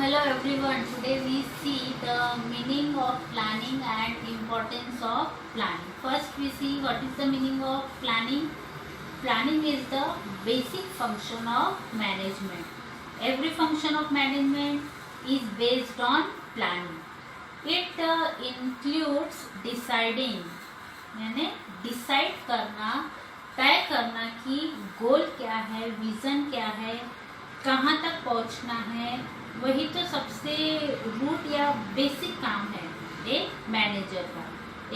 Hello everyone. Today we see the meaning of planning and importance of planning. First we see what is the meaning of planning. Planning is the basic function of management. Every function of management is based on planning. It includes deciding, यानी decide करना, तय करना कि गोल क्या है, vision क्या है, कहाँ तक पहुँचना है. वही तो सबसे रूट या बेसिक काम है एक मैनेजर का.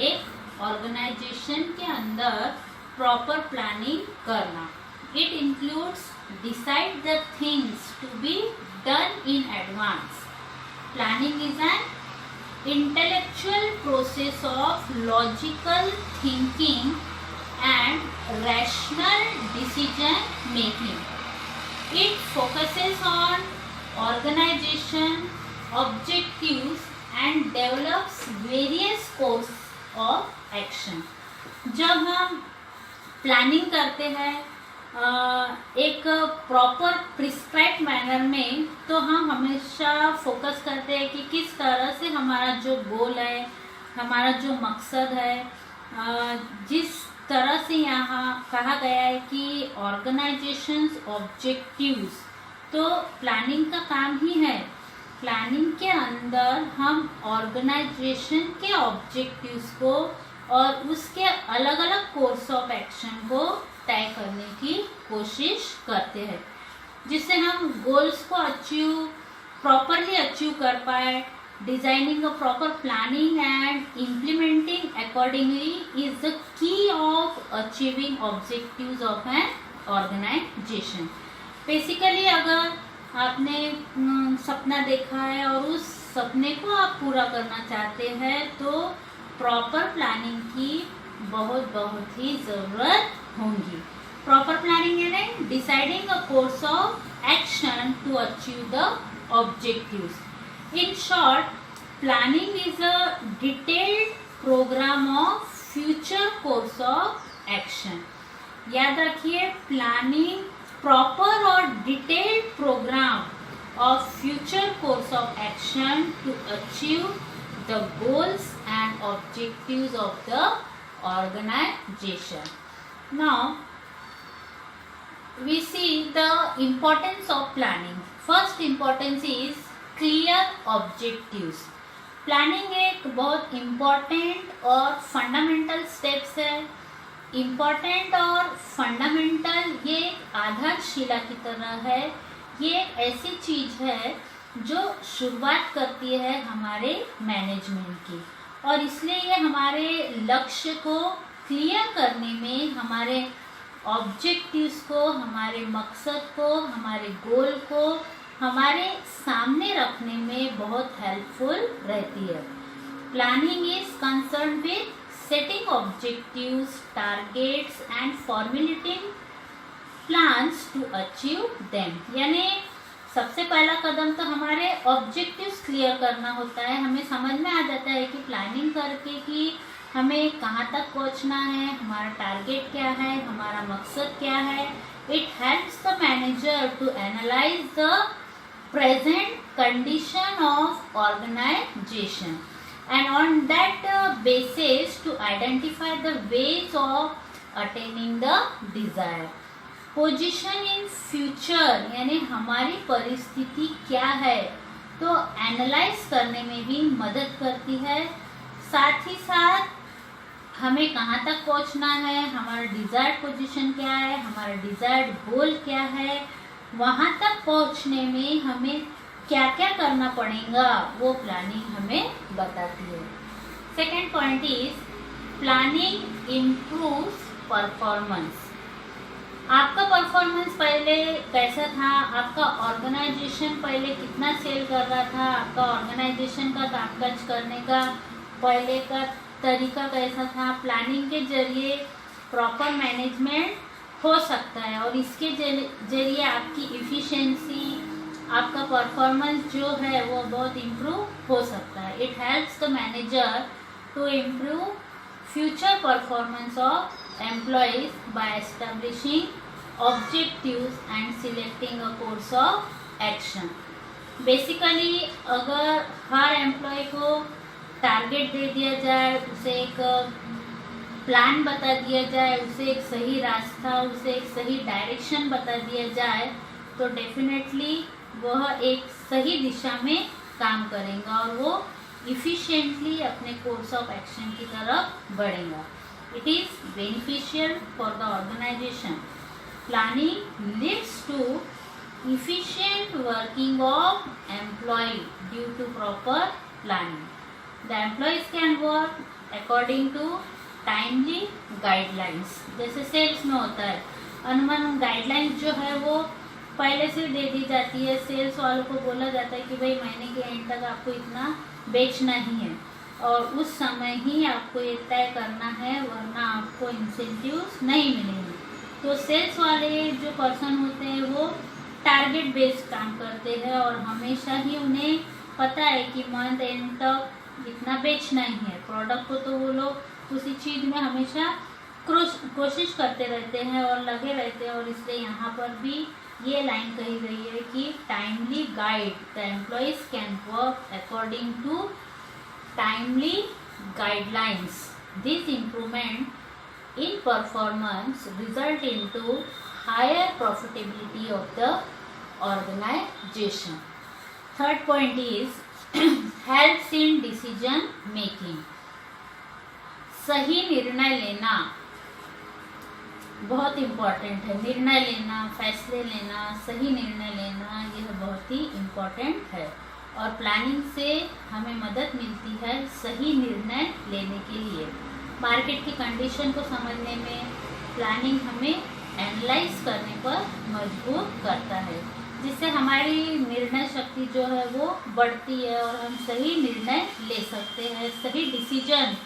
एक ऑर्गेनाइजेशन के अंदर प्रॉपर प्लानिंग करना. It includes decide the things to be done in advance. Planning is an intellectual process of logical thinking and rational decision making. It focuses on organization, objectives and develops various course of action. जब हम planning करते हैं एक proper prescribe manner में, तो हम हमेशा focus करते हैं कि किस तरह से हमारा जो गोल है, हमारा जो मकसद है, जिस तरह से यहाँ कहा गया है कि ऑर्गेनाइजेशंस ऑब्जेक्टिव्स, तो प्लानिंग का काम ही है. प्लानिंग के अंदर हम ऑर्गेनाइजेशन के ऑब्जेक्टिव्स को और उसके अलग अलग कोर्स ऑफ एक्शन को तय करने की कोशिश करते हैं, जिससे हम गोल्स को प्रॉपरली अचीव कर पाए. Designing a proper planning and implementing accordingly is the key of achieving objectives of an organization. Basically, अगर आपने सपना देखा है और उस सपने को आप पूरा करना चाहते हैं, तो प्रॉपर प्लानिंग की बहुत ही ज़रूरत होगी. प्रॉपर प्लानिंग यानी deciding a course of action to achieve the objectives. In short, planning is a detailed program of future course of action. याद रखिए, प्लानिंग प्रॉपर और detailed programme of future course of action to achieve the goals and objectives of the organisation. Now we see the importance of planning. First importance is clear objectives. Planning एक बहुत important और fundamental steps है. Important और fundamental ये आधारशिला की तरह है. ये ऐसी चीज़ है जो शुरुआत करती है हमारे मैनेजमेंट की, और इसलिए ये हमारे लक्ष्य को क्लियर करने में, हमारे ऑब्जेक्टिव्स को, हमारे मकसद को, हमारे गोल को हमारे सामने रखने में बहुत हेल्पफुल रहती है. Planning is concern with setting objectives, targets and formulating plans to achieve them. यानी सबसे पहला कदम तो हमारे ऑब्जेक्टिव्स क्लियर करना होता है. हमें समझ में आ जाता है कि प्लानिंग करके कि हमें कहाँ तक पहुँचना है, हमारा टारगेट क्या है, हमारा मकसद क्या है. It helps the manager to analyse the present condition of organization and on that basis to identify the ways of attaining the desired position in future. यानी हमारी परिस्थिति क्या है, तो एनालाइज करने में भी मदद करती है. साथ ही साथ हमें कहाँ तक पहुँचना है, हमारा डिजायर्ड पोजीशन क्या है, हमारा डिजायर्ड गोल क्या है, वहाँ तक पहुँचने में हमें क्या क्या करना पड़ेगा, वो प्लानिंग हमें बताती है. Second point is planning improves performance. आपका परफॉर्मेंस पहले कैसा था, आपका ऑर्गेनाइजेशन पहले कितना सेल कर रहा था, आपका ऑर्गेनाइजेशन का कामकाज करने का पहले का तरीका कैसा था. प्लानिंग के जरिए प्रॉपर मैनेजमेंट हो सकता है और इसके जरिए आपकी इफ़िशेंसी, आपका परफॉर्मेंस जो है वो बहुत इम्प्रूव हो सकता है. It helps the manager to improve future performance of employees by establishing objectives and selecting a course of action. Basically अगर हर एम्प्लॉय को टारगेट दे दिया जाए, उसे एक प्लान बता दिया जाए, उसे एक सही रास्ता, उसे एक सही डायरेक्शन बता दिया जाए, तो डेफिनेटली वह एक सही दिशा में काम करेगा और वो इफिशिएंटली अपने कोर्स ऑफ एक्शन की तरफ बढ़ेगा. It is beneficial for the organisation. Planning leads to efficient working of employee due to proper planning. The employees can work according to timely guidelines. जैसे सेल्स में होता है, अनुमान गाइडलाइंस जो है वो पहले से दे दी जाती है. सेल्स वालों को बोला जाता है कि भाई महीने के एंड तक आपको इतना बेचना ही है और उस समय ही आपको ये तय करना है, वरना आपको इंसेंटिव्स नहीं मिलेंगे. तो सेल्स वाले जो पर्सन होते हैं वो टारगेट बेस्ड काम करते हैं और हमेशा ही उन्हें पता है कि मंथ एंड तक इतना बेचना ही है प्रोडक्ट को, तो वो लोग उसी चीज़ में हमेशा कोशिश करते रहते हैं और लगे रहते हैं. और इसलिए यहाँ पर भी ये लाइन कही गई है कि timely guide the employees can work according to timely guidelines. This improvement in performance result into higher profitability of the organization. Third point is helps in decision making. सही निर्णय लेना बहुत इम्पॉर्टेंट है. निर्णय लेना, फैसले लेना, सही निर्णय लेना यह बहुत ही इम्पॉर्टेंट है और प्लानिंग से हमें मदद मिलती है सही निर्णय लेने के लिए. मार्केट की कंडीशन को समझने में प्लानिंग हमें एनालाइज करने पर मजबूर करता है, जिससे हमारी निर्णय शक्ति जो है वो बढ़ती है और हम सही निर्णय ले सकते हैं. सही डिसीजन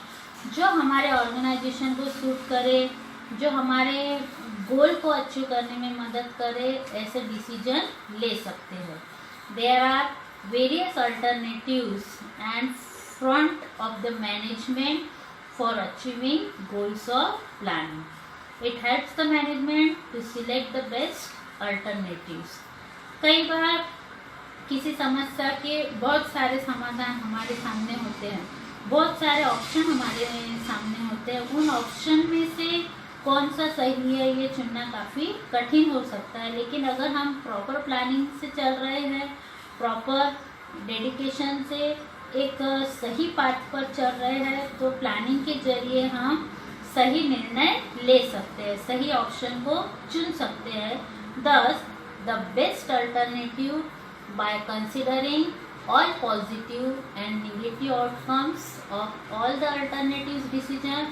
जो हमारे ऑर्गेनाइजेशन को सूट करे, जो हमारे गोल को अचीव करने में मदद करे, ऐसे डिसीजन ले सकते हैं. There are various alternatives and front of the management for achieving goals of planning. It helps the management to select the best alternatives. कई बार किसी समस्या के बहुत सारे समाधान हमारे सामने होते हैं, बहुत सारे ऑप्शन हमारे सामने होते हैं. उन ऑप्शन में से कौन सा सही है ये चुनना काफ़ी कठिन हो सकता है. लेकिन अगर हम प्रॉपर प्लानिंग से चल रहे हैं, प्रॉपर डेडिकेशन से एक सही पाथ पर चल रहे हैं, तो प्लानिंग के जरिए हम सही निर्णय ले सकते हैं, सही ऑप्शन को चुन सकते हैं. Thus, the best alternative by considering all positive and negative outcomes of all the alternatives decisions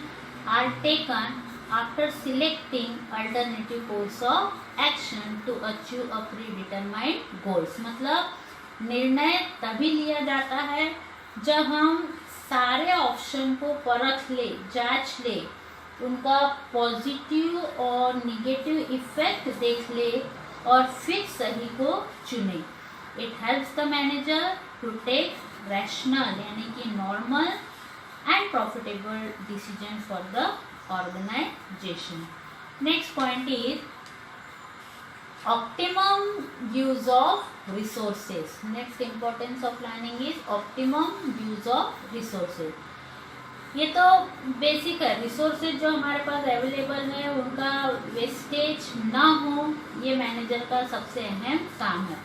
are taken after selecting alternative course of action to achieve a predetermined goals. मतलब निर्णय तभी लिया जाता है जब हम सारे ऑप्शन को परख ले, जांच ले, उनका पॉजिटिव और निगेटिव इफेक्ट देख ले और फिर सही को चुने. It helps the manager to take rational यानी कि normal and profitable decision for the organisation. Next point is optimum use of resources. Next importance of planning is optimum use of resources. ये तो बेसिक है. Resources जो हमारे पास available है उनका wastage ना हो, ये मैनेजर का सबसे अहम काम है.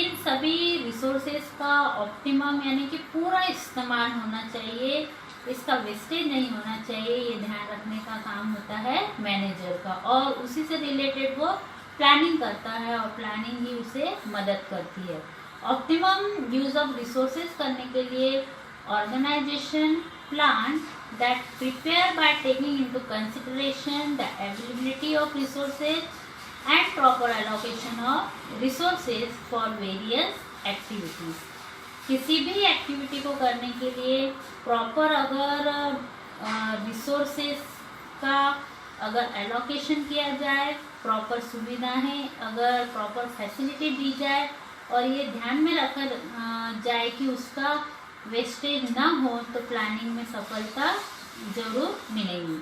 इन सभी रिसोर्सेज का ऑप्टिमम यानी कि पूरा इस्तेमाल होना चाहिए, इसका वेस्टेज नहीं होना चाहिए, ये ध्यान रखने का काम होता है मैनेजर का और उसी से रिलेटेड वो प्लानिंग करता है और प्लानिंग ही उसे मदद करती है. ऑप्टिमम यूज ऑफ रिसोर्सेज करने के लिए organisation plan that prepare by taking into consideration the availability of resources and proper allocation of resources for various activities. किसी भी एक्टिविटी को करने के लिए प्रॉपर अगर रिसोर्सेज का अगर एलोकेशन किया जाए, प्रॉपर सुविधाएं अगर प्रॉपर फैसिलिटी दी जाए और ये ध्यान में रखा जाए कि उसका वेस्टेज ना हो, तो प्लानिंग में सफलता जरूर मिलेगी.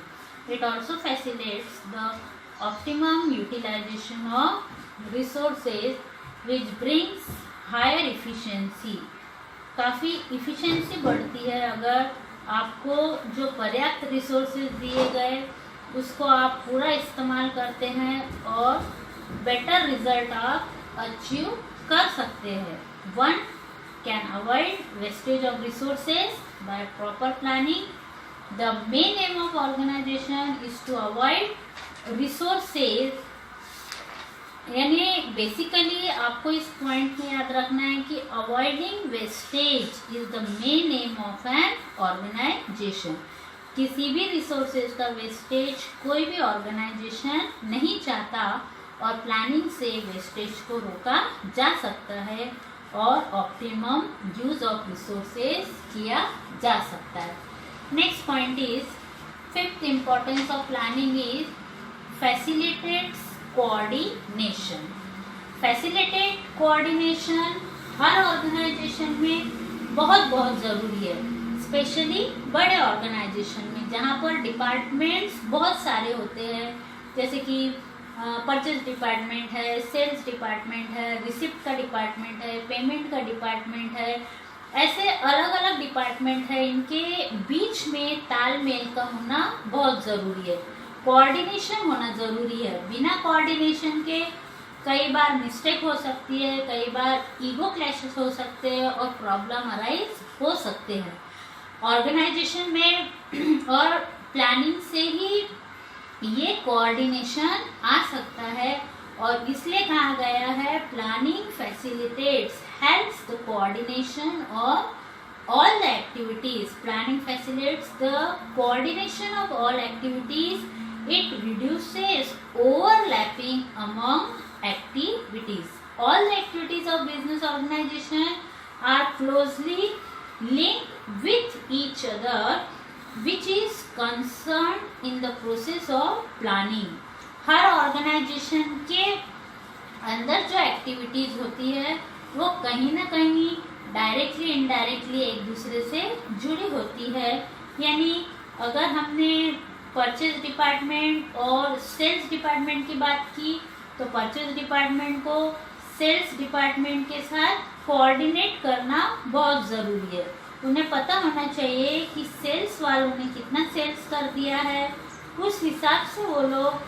It also facilitates the optimum utilisation of resources which brings higher efficiency, काफ़ी इफिशिएंसी बढ़ती है अगर आपको जो पर्याप्त रिसोर्सेज दिए गए उसको आप पूरा इस्तेमाल करते हैं और बेटर रिजल्ट आप अचीव कर सकते हैं। One can avoid wastage of resources by proper planning. The main aim of organisation is to avoid resources, यानी बेसिकली आपको इस पॉइंट में याद रखना है कि avoiding wastage is the main aim of an organisation. किसी भी रिसोर्सेज का वेस्टेज कोई भी ऑर्गेनाइजेशन नहीं चाहता और प्लानिंग से वेस्टेज को रोका जा सकता है और ऑप्टिमम यूज ऑफ रिसोर्सेज किया जा सकता है। Next point is, fifth importance of planning is facilitates coordination. Facilitate coordination हर ऑर्गेनाइजेशन में बहुत ज़रूरी है, स्पेशली बड़े ऑर्गेनाइजेशन में जहाँ पर डिपार्टमेंट्स बहुत सारे होते हैं, जैसे कि परचेज डिपार्टमेंट है, सेल्स डिपार्टमेंट है, रिसिप्ट का डिपार्टमेंट है, पेमेंट का डिपार्टमेंट है, ऐसे अलग अलग डिपार्टमेंट है। इनके बीच में तालमेल का होना बहुत ज़रूरी है, कोऑर्डिनेशन होना ज़रूरी है। बिना कोऑर्डिनेशन के कई बार मिस्टेक हो सकती है, कई बार ईगो क्लैशेस हो सकते हैं और प्रॉब्लम अराइज हो सकते हैं ऑर्गेनाइजेशन में, और प्लानिंग से ही ये कोऑर्डिनेशन आ सकता है। और इसलिए कहा गया है planning facilitates helps the coordination और all the activities. Planning facilitates the coordination of all activities. It reduces overlapping among activities. All the activities of business organization are closely linked with each other, which is concerned in the process of planning. हर organisation के अंदर जो activities होती है वो कहीं ना कहीं डायरेक्टली इनडायरेक्टली एक दूसरे से जुड़ी होती है। यानी अगर हमने परचेज डिपार्टमेंट और सेल्स डिपार्टमेंट की बात की तो परचेज डिपार्टमेंट को सेल्स डिपार्टमेंट के साथ कोऑर्डिनेट करना बहुत ज़रूरी है। उन्हें पता होना चाहिए कि सेल्स वालों ने कितना सेल्स कर दिया है, उस हिसाब से वो लोग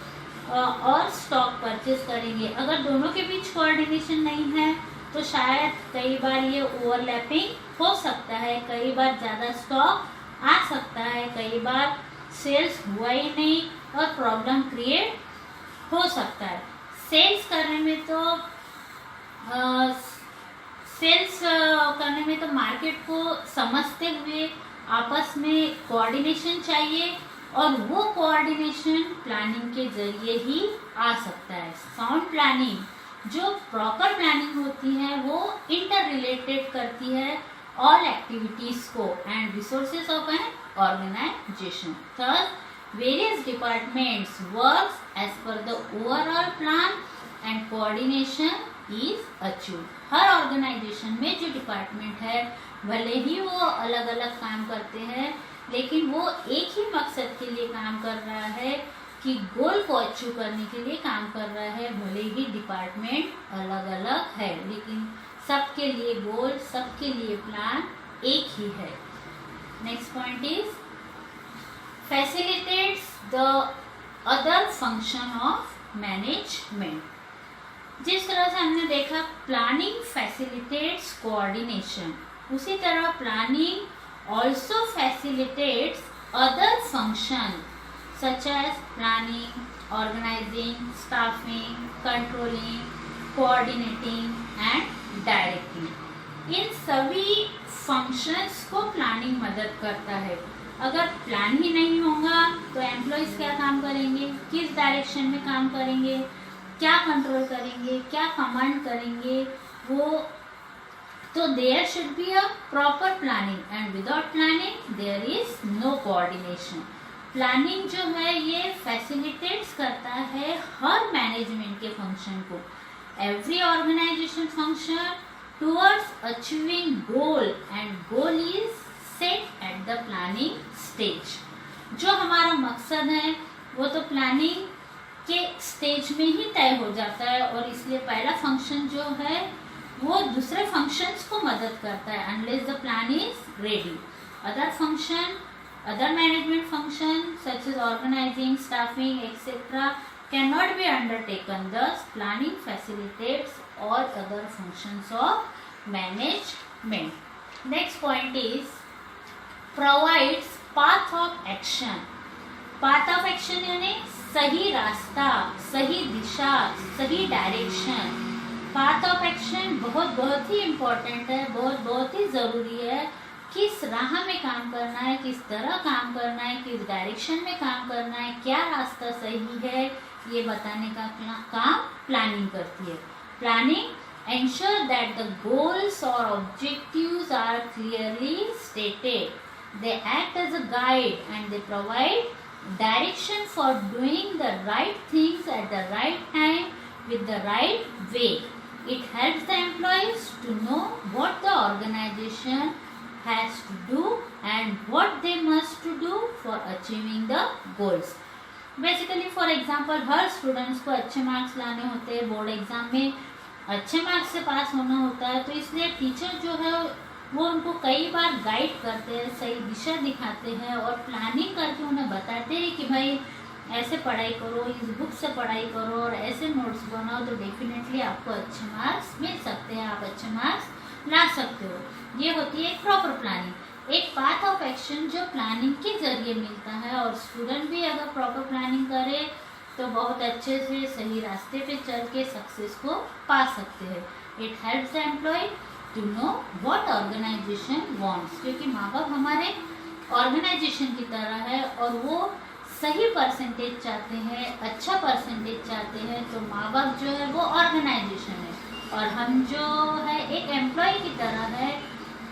और स्टॉक परचेज करेंगे। अगर दोनों के बीच कोऑर्डिनेशन नहीं है तो शायद कई बार ये ओवरलैपिंग हो सकता है, कई बार ज़्यादा स्टॉक आ सकता है, कई बार सेल्स हुआ ही नहीं और प्रॉब्लम क्रिएट हो सकता है। सेल्स करने में तो मार्केट को समझते हुए आपस में कोऑर्डिनेशन चाहिए और वो कोऑर्डिनेशन प्लानिंग के जरिए ही आ सकता है। साउंड प्लानिंग, जो प्रॉपर प्लानिंग होती है वो इंटर रिलेटेड करती है ऑल एक्टिविटीज को and resources of an organisation. Third, various departments works as per the overall plan and coordination is achieved. हर ऑर्गेनाइजेशन में जो डिपार्टमेंट है भले ही वो अलग अलग काम करते हैं, लेकिन वो एक ही मकसद के लिए काम कर रहा है कि गोल को अचीव करने के लिए काम कर रहा है। भले ही डिपार्टमेंट अलग अलग है, लेकिन सबके लिए गोल, सबके लिए प्लान एक ही है। Next point is facilitates the other function of management. जिस तरह से हमने देखा प्लानिंग फैसिलिटेट्स कोऑर्डिनेशन, उसी तरह planning also facilitates other function such as planning, organizing, staffing, controlling, coordinating and directing. इन सभी फंक्शंस को प्लानिंग मदद करता है। अगर प्लान ही नहीं होगा तो एम्प्लॉयज क्या काम करेंगे, किस डायरेक्शन में काम करेंगे, क्या कंट्रोल करेंगे, क्या कमांड करेंगे, वो तो there should be a proper planning and without planning there is no coordination. Planning जो है ये फैसिलिटेट्स करता है हर मैनेजमेंट के फंक्शन को। Every organisation function towards achieving goal and goal is set at the planning stage. जो हमारा मकसद है वो तो प्लानिंग के स्टेज में ही तय हो जाता है और इसलिए पहला फंक्शन जो है वो दूसरे फंक्शंस को मदद करता है unless the plan is ready. Other management function such as organizing, staffing etcetera can not be undertaken, thus planning facilitates all other functions of management. Next point is provides path of action. path of action यानी सही रास्ता, सही दिशा, सही direction. path of action बहुत ही important है, बहुत ही ज़रूरी है। किस राह में काम करना है, किस तरह काम करना है, किस डायरेक्शन में काम करना है, क्या रास्ता सही है, ये बताने का काम प्लानिंग करती है। Planning ensure that the goals or objectives are clearly stated. They act as a guide and they provide direction for doing the right things at the right time with the right way. It helps the employees to know what the organization has to do and what they must to do for achieving the goals. Basically for example her students को अच्छे marks लाने होते हैं, board exam में अच्छे marks से पास होना होता है, तो इसलिए टीचर जो है वो उनको कई बार गाइड करते हैं, सही दिशा दिखाते हैं और प्लानिंग करके उन्हें बताते हैं कि भाई ऐसे पढ़ाई करो, इस बुक से पढ़ाई करो और ऐसे नोट्स बनाओ तो डेफिनेटली आपको अच्छे मार्क्स मिल सकते हैं, आप अच्छे मार्क्स ला सकते हो। ये होती है एक प्रॉपर प्लानिंग। एक पाथ ऑफ एक्शन जो प्लानिंग के जरिए मिलता है और स्टूडेंट भी अगर प्रॉपर प्लानिंग करे तो बहुत अच्छे से सही रास्ते पे चल के सक्सेस को पा सकते हैं। It helps the employ to know what organisation wants, क्योंकि माँ बाप हमारे ऑर्गेनाइजेशन की तरह है और वो सही परसेंटेज चाहते हैं, अच्छा परसेंटेज चाहते हैं, तो माँ बाप जो है वो ऑर्गेनाइजेशन है और हम जो है एक एम्प्लॉय की तरह है,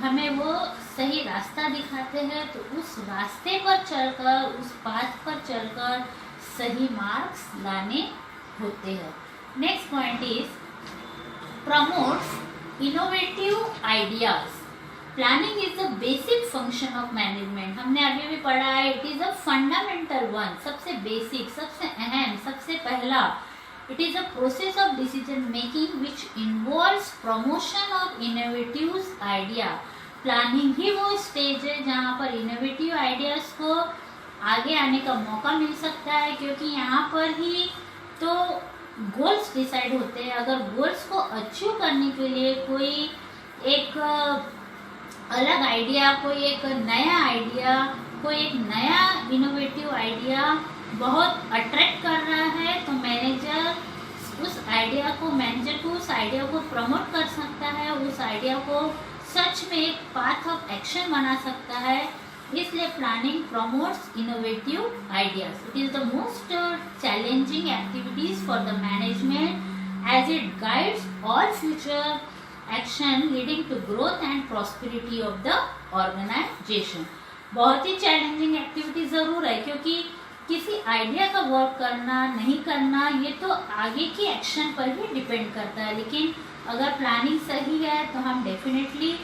हमें वो सही रास्ता दिखाते हैं, तो उस रास्ते पर चलकर, उस पाथ पर चलकर सही मार्क्स लाने होते हैं। Next point is promotes innovative ideas. Planning is the basic function of management. हमने अभी भी पढ़ा है, it is a fundamental one, सबसे बेसिक, सबसे अहम, सबसे पहला। It is a process of decision making which involves promotion of innovative idea. Planning ही वो स्टेज है जहाँ पर इनोवेटिव आइडियाज को आगे आने का मौका मिल सकता है, क्योंकि यहाँ पर ही तो गोल्स डिसाइड होते हैं। अगर गोल्स को अचीव करने के लिए कोई एक अलग आइडिया, कोई एक नया आइडिया, कोई एक नया इनोवेटिव आइडिया बहुत अट्रैक्ट कर रहा है, तो मैनेजर उस आइडिया को प्रमोट कर सकता है, उस आइडिया को सच में एक पाथ ऑफ एक्शन बना सकता है। इसलिए planning promotes innovative ideas. It is the most challenging activities for the management as it guides all future action leading to growth and prosperity of the organisation. बहुत ही challenging activity जरूर है, क्योंकि किसी आइडिया का वर्क करना नहीं करना ये तो आगे की एक्शन पर ही डिपेंड करता है, लेकिन अगर प्लानिंग सही है तो हम डेफिनेटली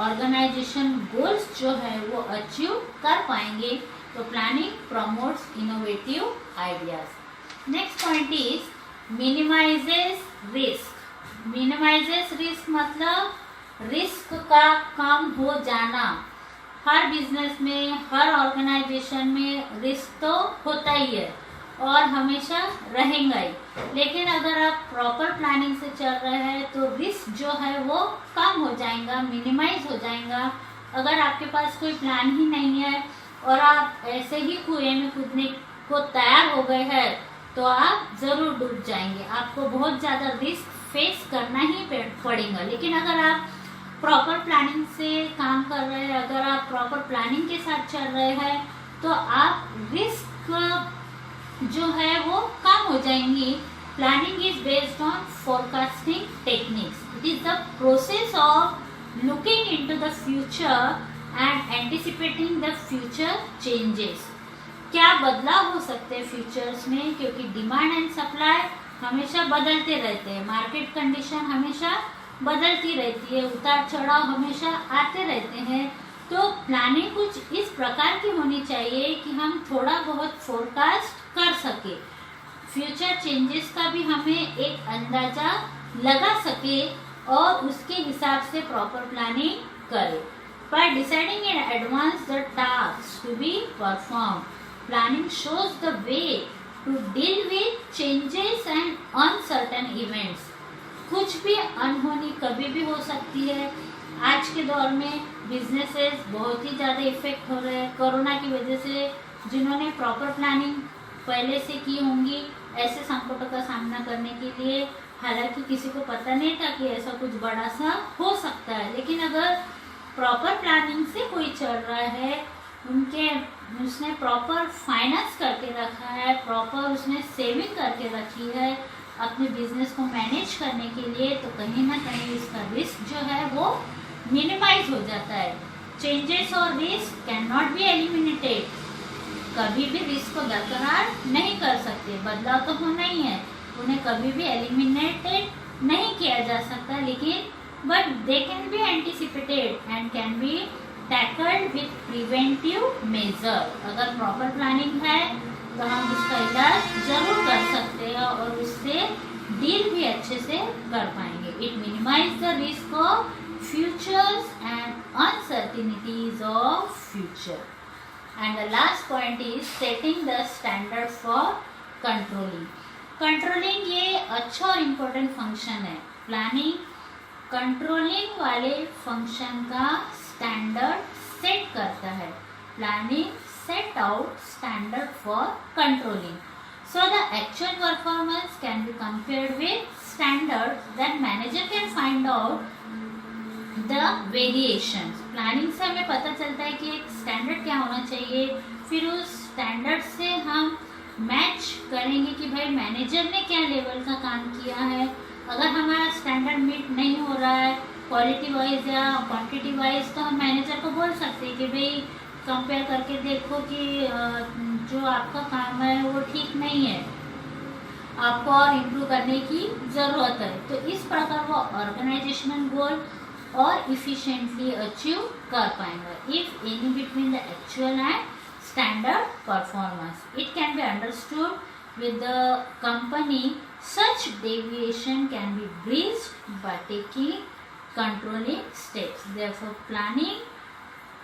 ऑर्गेनाइजेशन गोल्स जो है वो अचीव कर पाएंगे। तो planning promotes innovative ideas. Next point is minimises risk. Minimises risk मतलब रिस्क का कम हो जाना। हर बिजनेस में, हर ऑर्गेनाइजेशन में रिस्क तो होता ही है और हमेशा रहेगा ही, लेकिन अगर आप प्रॉपर प्लानिंग से चल रहे हैं तो रिस्क जो है वो कम हो जाएगा, मिनिमाइज हो जाएगा। अगर आपके पास कोई प्लान ही नहीं है और आप ऐसे ही कुएं में कूदने को तैयार हो गए हैं तो आप ज़रूर डूब जाएंगे, आपको बहुत ज़्यादा रिस्क फेस करना ही पड़ेगा। लेकिन अगर आप प्रॉपर प्लानिंग से काम कर रहे हैं, अगर आप प्रॉपर प्लानिंग के साथ चल रहे हैं तो आप रिस्क जो है वो कम हो जाएंगी। Planning is based on forecasting techniques. It is the process of looking into the future and anticipating the future changes. क्या बदलाव हो सकते हैं फ्यूचर्स में, क्योंकि डिमांड एंड सप्लाई हमेशा बदलते रहते हैं, मार्केट कंडीशन हमेशा बदलती रहती है, उतार चढ़ाव हमेशा आते रहते हैं। तो प्लानिंग कुछ इस प्रकार की होनी चाहिए कि हम थोड़ा बहुत फोरकास्ट कर सके, फ्यूचर चेंजेस का भी हमें एक अंदाजा लगा सके और उसके हिसाब से प्रॉपर प्लानिंग करें। By deciding in advance the tasks to be performed, planning shows the way to deal with changes and uncertain events. कुछ भी अनहोनी कभी भी हो सकती है। आज के दौर में बिजनेसेस बहुत ही ज़्यादा इफेक्ट हो रहे हैं कोरोना की वजह से। जिन्होंने प्रॉपर प्लानिंग पहले से की होंगी ऐसे संकटों का सामना करने के लिए, हालांकि किसी को पता नहीं था कि ऐसा कुछ बड़ा सा हो सकता है, लेकिन अगर प्रॉपर प्लानिंग से कोई चल रहा है, उसने प्रॉपर फाइनेंस करके रखा है, प्रॉपर उसने सेविंग करके रखी है अपने बिजनेस को मैनेज करने के लिए, तो कहीं ना कहीं इसका रिस्क जो है वो मिनिमाइज हो जाता है। चेंजेस और risk can not be eliminated, कभी भी रिस्क को बरकरार नहीं कर सकते, बदलाव तो होना ही है, उन्हें कभी भी एलिमिनेटेड नहीं किया जा सकता, लेकिन but they can be anticipated and can be tackled with preventive measure. अगर प्रॉपर प्लानिंग है तो हम उसका इलाज जरूर कर सकते हैं और उससे डील भी अच्छे से कर पाएंगे। It minimise the risk of futures and uncertainties of future. And the last point is setting the standard for controlling. Controlling ये अच्छा और इम्पोर्टेंट फंक्शन है। प्लानिंग कंट्रोलिंग वाले फंक्शन का स्टैंडर्ड सेट करता है। Planning set out standard for controlling, so the actual performance can be compared with standards that manager can find out the variations. Planning से हमें पता चलता है कि एक स्टैंडर्ड क्या होना चाहिए, फिर उस स्टैंडर्ड से हम मैच करेंगे कि भाई मैनेजर ने क्या लेवल का काम किया है। अगर हमारा स्टैंडर्ड मीट नहीं हो रहा है क्वालिटी वाइज या क्वांटिटी वाइज, तो हम मैनेजर को बोल सकते हैं कि भाई कंपेयर करके देखो कि जो आपका काम है वो ठीक नहीं है, आपको और इम्प्रूव करने की ज़रूरत है। तो इस प्रकार वो ऑर्गेनाइजेशनल गोल और इफिशिएंटली अचीव कर पाएंगे। If any between the actual and standard performance, it can be understood with the company, such deviation can be bridged by taking controlling steps. Therefore planning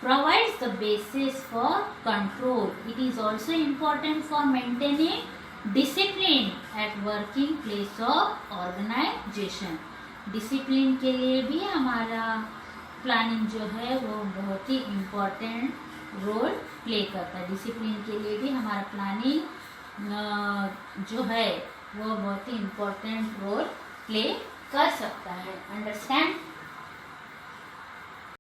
provides the basis for control. It is also important for maintaining discipline at working place of organization. Discipline के लिए भी हमारा planning जो है वो बहुत ही important role play करता है। डिसिप्लिन के लिए भी हमारा प्लानिंग जो है वो बहुत ही इम्पोर्टेंट रोल प्ले कर सकता है। अंडरस्टैंड?